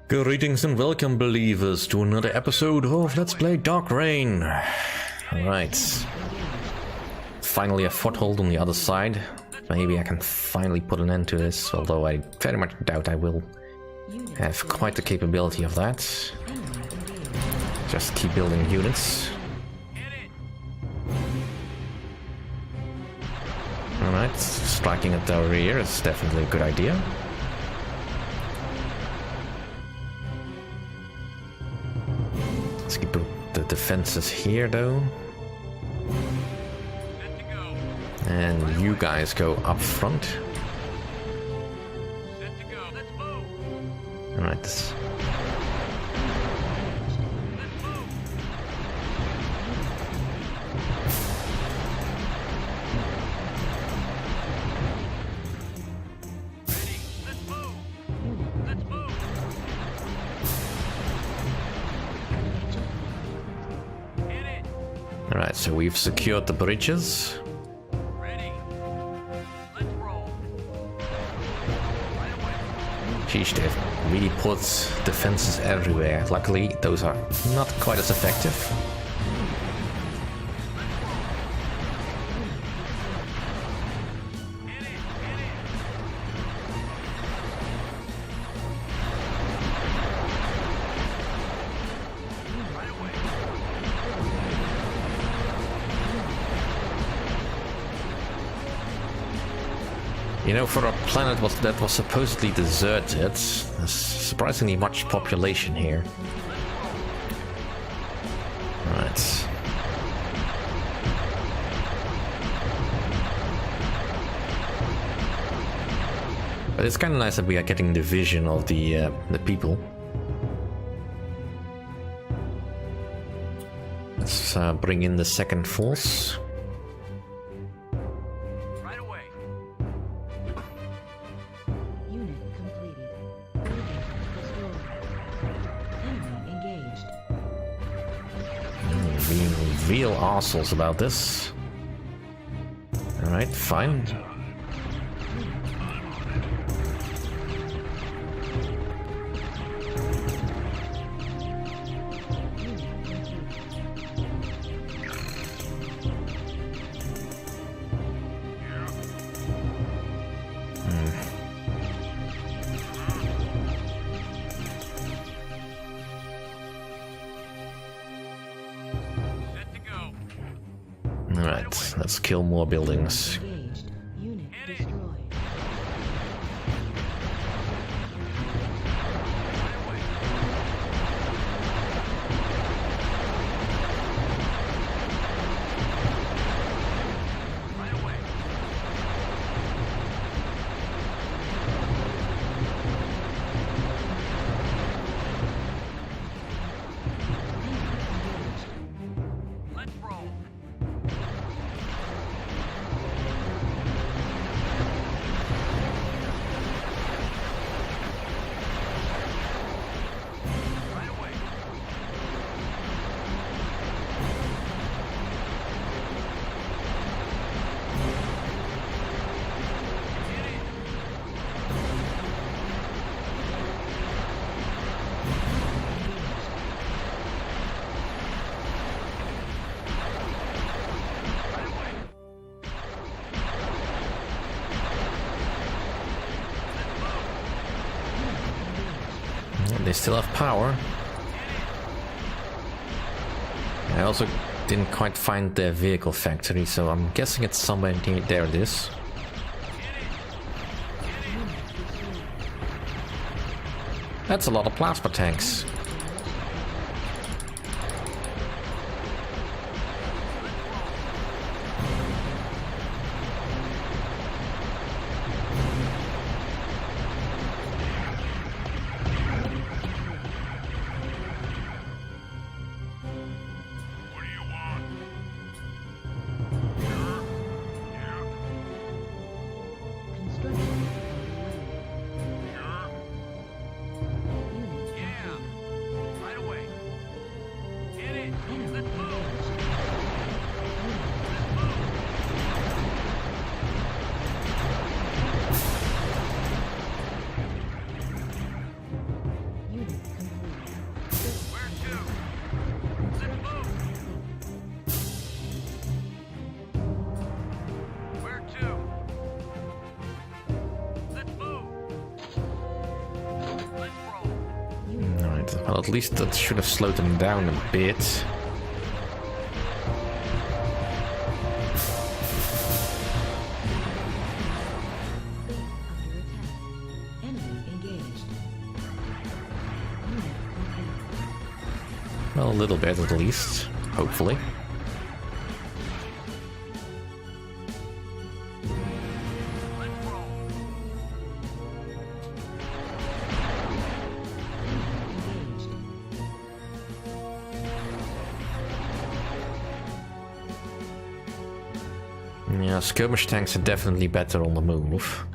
Greetings and welcome, believers, to another episode of Let's Play Dark Reign. Alright. Finally a foothold on the other side. Maybe I can finally put an end to this, although I very much doubt I will have quite the capability of that. Just keep building units. Alright, striking at their rear is definitely a good idea. Let's keep the defenses here though. And you guys go up front. Alright. Alright, so we've secured the bridges. Sheesh, they've really put defenses everywhere. Luckily, those are not quite as effective. You know, for a planet that was supposedly deserted, there's surprisingly much population here. Right. But it's kind of nice that we are getting the vision of the people. Let's bring in the second force. Real assholes about this. Alright, fine. Alright, let's kill more buildings. They still have power. I also didn't quite find their vehicle factory, so I'm guessing it's somewhere near there. It is. That's a lot of plasma tanks. Alright, well at least that should have slowed them down a bit. Well, a little bit at least, hopefully. Yeah, skirmish tanks are definitely better on the move.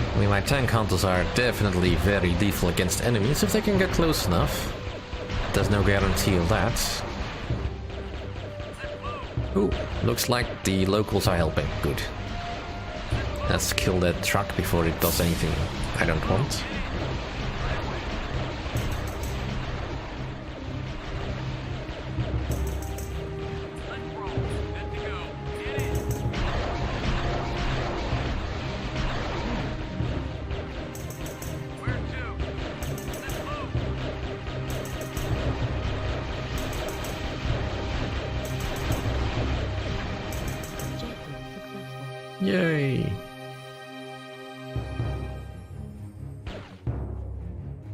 I mean, my tank hunters are definitely very lethal against enemies if they can get close enough. There's no guarantee of that. Ooh, looks like the locals are helping. Good. Let's kill that truck before it does anything I don't want. Yay!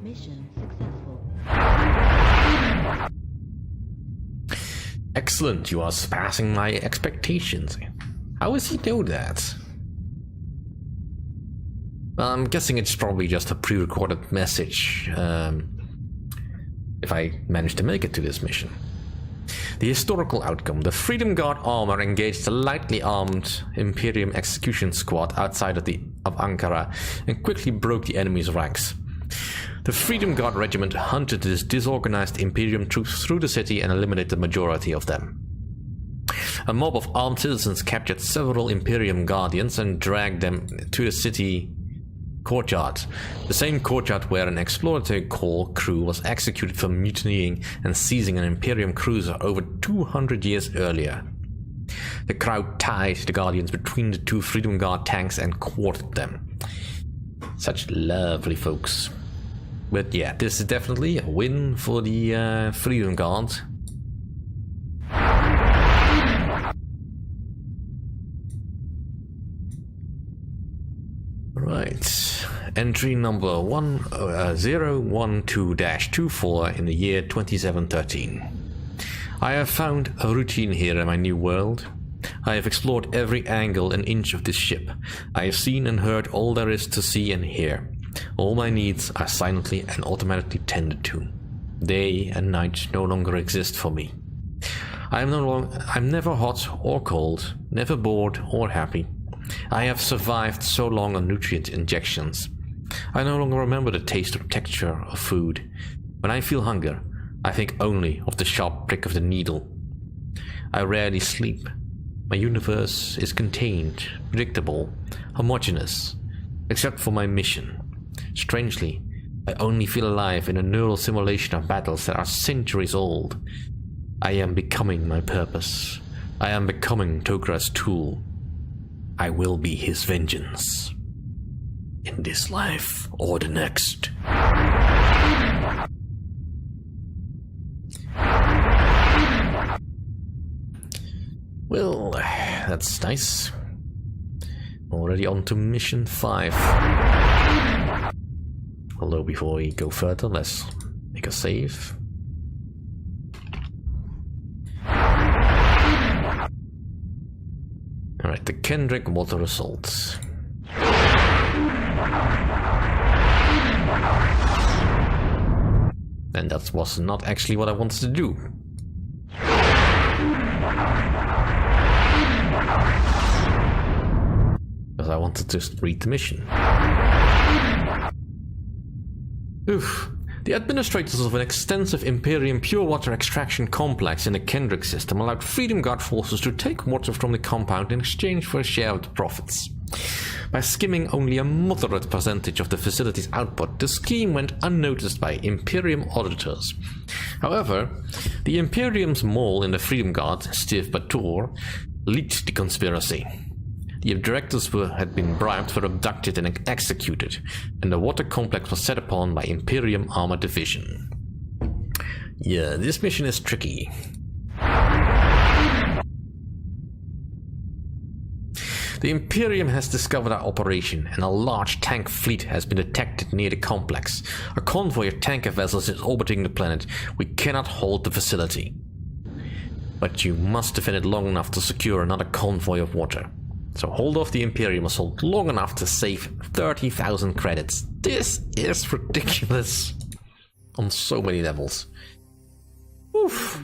Mission successful. Excellent, you are surpassing my expectations. How does he know that? Well, I'm guessing it's probably just a pre-recorded message, if I manage to make it to this mission. The historical outcome: the Freedom Guard armor engaged the lightly armed Imperium execution squad outside of Ankara and quickly broke the enemy's ranks. The Freedom Guard regiment hunted this disorganized Imperium troops through the city and eliminated the majority of them. A mob of armed citizens captured several Imperium Guardians and dragged them to the city courtyard, the same courtyard where an exploratory corps crew was executed for mutinying and seizing an Imperium cruiser over 200 years earlier. The crowd tied the Guardians between the two Freedom Guard tanks and quartered them. Such lovely folks. But yeah, this is definitely a win for the Freedom Guard. Right, entry number 012-24 in the year 2713. I have found a routine here in my new world. I have explored every angle and inch of this ship. I have seen and heard all there is to see and hear. All my needs are silently and automatically tended to. Day and night no longer exist for me. I'm never hot or cold, never bored or happy. I have survived so long on nutrient injections. I no longer remember the taste or texture of food. When I feel hunger, I think only of the sharp prick of the needle. I rarely sleep. My universe is contained, predictable, homogeneous, except for my mission. Strangely, I only feel alive in a neural simulation of battles that are centuries old. I am becoming my purpose. I am becoming Togra's tool. I will be his vengeance. In this life or the next. Well, that's nice. Already on to mission 5. Although before we go further, let's make a save. Alright, the Kendrick water assault. And that was not actually what I wanted to do. Because I wanted to read the mission. Oof. The administrators of an extensive Imperium pure water extraction complex in the Kendrick system allowed Freedom Guard forces to take water from the compound in exchange for a share of the profits. By skimming only a moderate percentage of the facility's output, the scheme went unnoticed by Imperium auditors. However, the Imperium's mole in the Freedom Guard, Steve Bator, leaked the conspiracy. The directors had been bribed, were abducted and executed, and the water complex was set upon by Imperium Armor Division. Yeah, this mission is tricky. The Imperium has discovered our operation, and a large tank fleet has been detected near the complex. A convoy of tanker vessels is orbiting the planet. We cannot hold the facility. But you must defend it long enough to secure another convoy of water. So hold off the Imperium assault long enough to save 30,000 credits. This is ridiculous. On so many levels. Oof.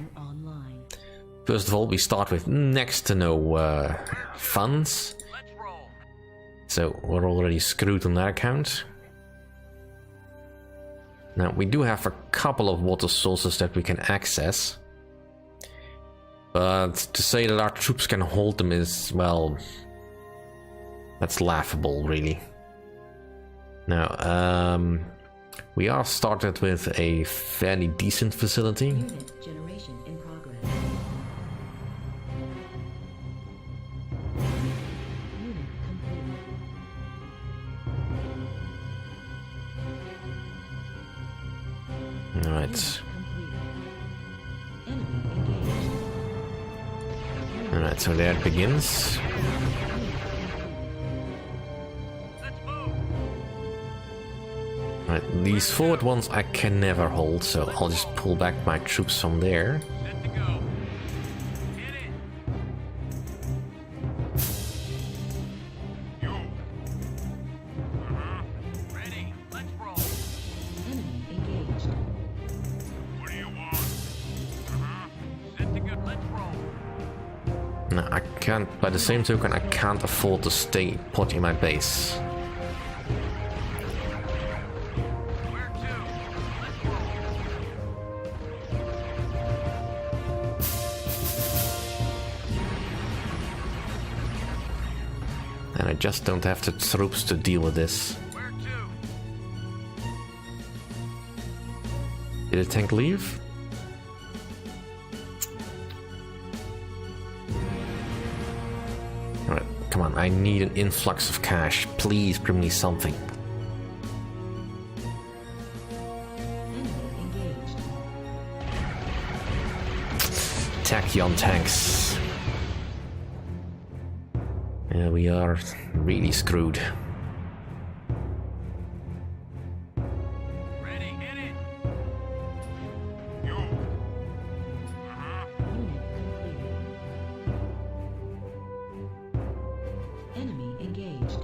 First of all, we start with next to no funds. So we're already screwed on that account. Now we do have a couple of water sources that we can access. But to say that our troops can hold them is, well, that's laughable, really. Now, we are started with a fairly decent facility. Unit generation in progress. Unit complete. All right. Complete. Enemy engaged. All right. So there it begins. Right, these forward ones I can never hold, so I'll just pull back my troops from there. Set to go. Hit it. You. Ready. Let's roll. Enemy engaged. What do you want? Set to go. Let's roll. No, I can't, by the same token, I can't afford to stay put in my base. Where to? Let's roll. And I just don't have the troops to deal with this. Where to? Did the tank leave? Alright, come on, I need an influx of cash. Please bring me something. Enemy engaged. Tachyon tanks. Yeah, we are really screwed. Ready. Hit it. You. Unit completed. Enemy engaged.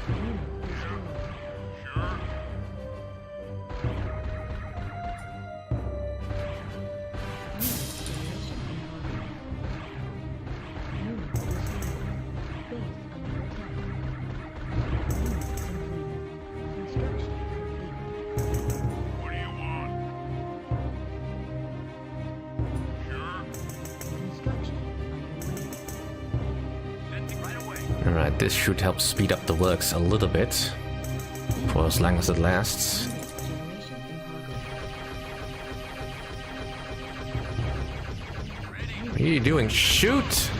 Unit destroyed. Sure. Unit generation in progress. Unit destroyed. Base under attack. Unit complete. Construction complete. What do you want? Sure. Construction underway. Set to right away. Alright, this should help speed up the works a little bit. For as long as it lasts. Unit generation in progress. What are you doing? Shoot!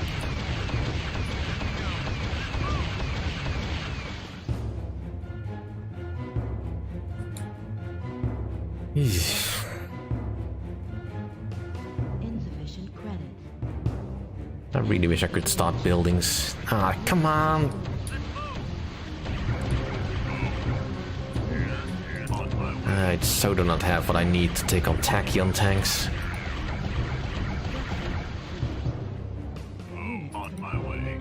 Eesh. Insufficient credits. I really wish I could start buildings. Ah, come on! I so do not have what I need to take on Tachyon tanks. On my way.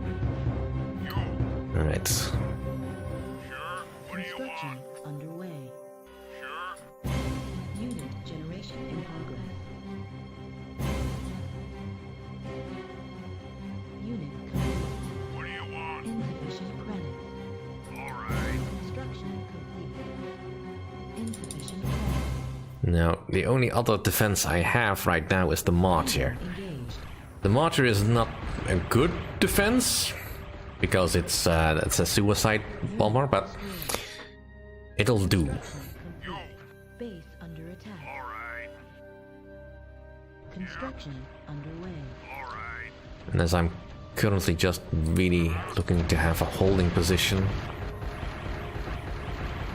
You. Alright. Sure. What do you Construction want? underway. Sure. Unit generation in progress. Unit complete. What do you want? Insufficient credits. All right. Construction complete. Insufficient credits. Now, the only other defense I have right now is the Martyr. Engaged. The mortar is not a good defense because it's a suicide bomber, but it'll do. Base under attack. Alright, Construction underway. alright. And as I'm currently just really looking to have a holding position,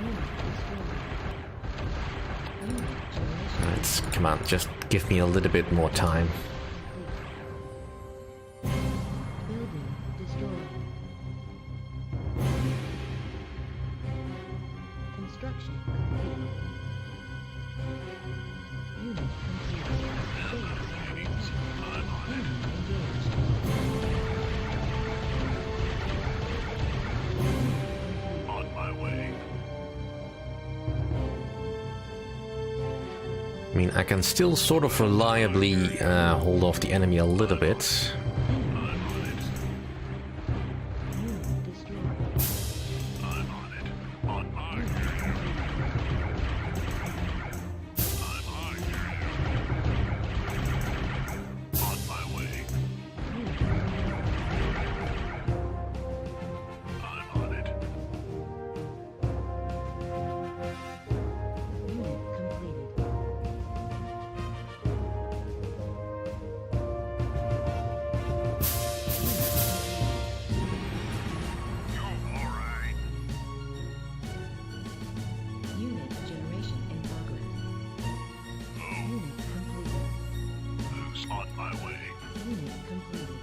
Unit destroyed. Unit generation it's, come on, just give me a little bit more time. building destroyed. Construction complete. Unit complete. Base under attack. Enemy engaged. On my way. I mean, I can still sort of reliably hold off the enemy a little bit. Unit destroyed. I'm on it. On my way. I'm on my way. I'm on it. Unit completed. Yo, alright. Unit generation in progress. Unit completed. Who's on my way? Unit completed.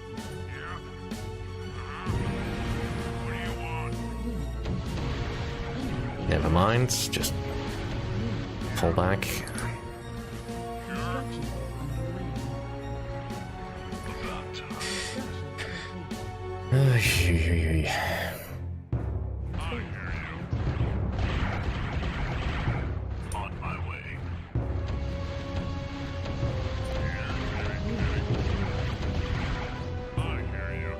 Yeah? What do you want? Unit completed. Enemy Never mind, just fall back. construction underway. About time. Construction complete. I hear you. On my way. I hear you.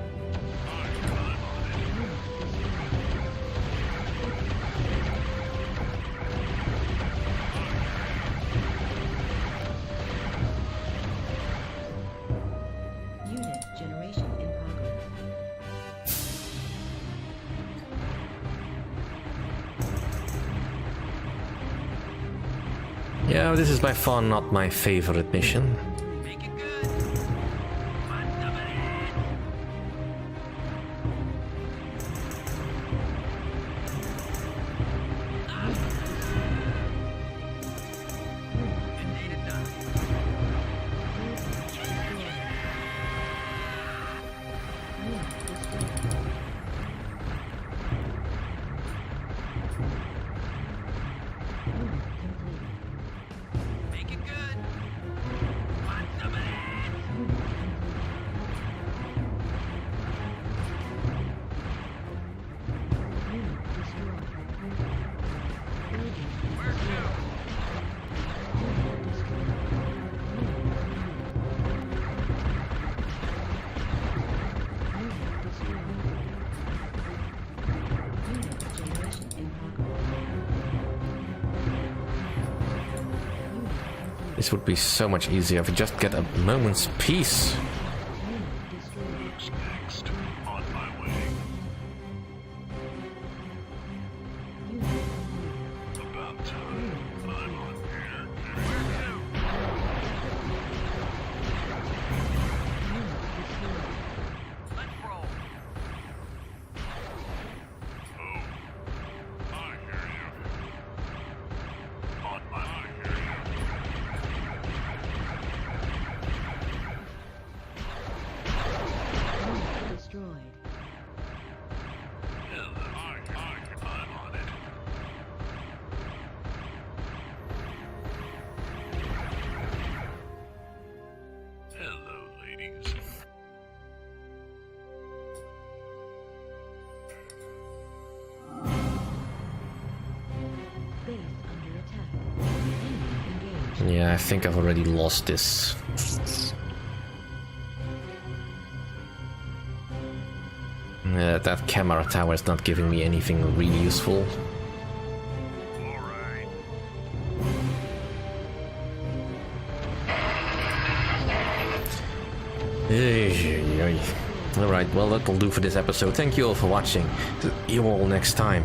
I'm on it. Unit generation in progress. Yeah, this is by far not my favorite mission. Make it good. What's up, man? Indeed it does. Unit destroyed. Unit completed. Make it good. What's up, man? Unit completed. Unit destroyed. Building Where to? unit destroyed. Unit destroyed. Unit generation in progress. Unit complete. This would be so much easier if we just get a moment's peace. Unit destroyed. Who's next? On my way. Unit complete. About time. I'm on here. Where to? Unit destroyed. Let's roll. Oh. I hear you. On my I hear you. Unit destroyed. Hello. I'm on it. Hello, ladies. Base under attack. Enemy engaged. Yeah, I think I've already lost this. That camera tower is not giving me anything really useful. Alright. Alright, well that'll do for this episode. Thank you all for watching. See you all next time.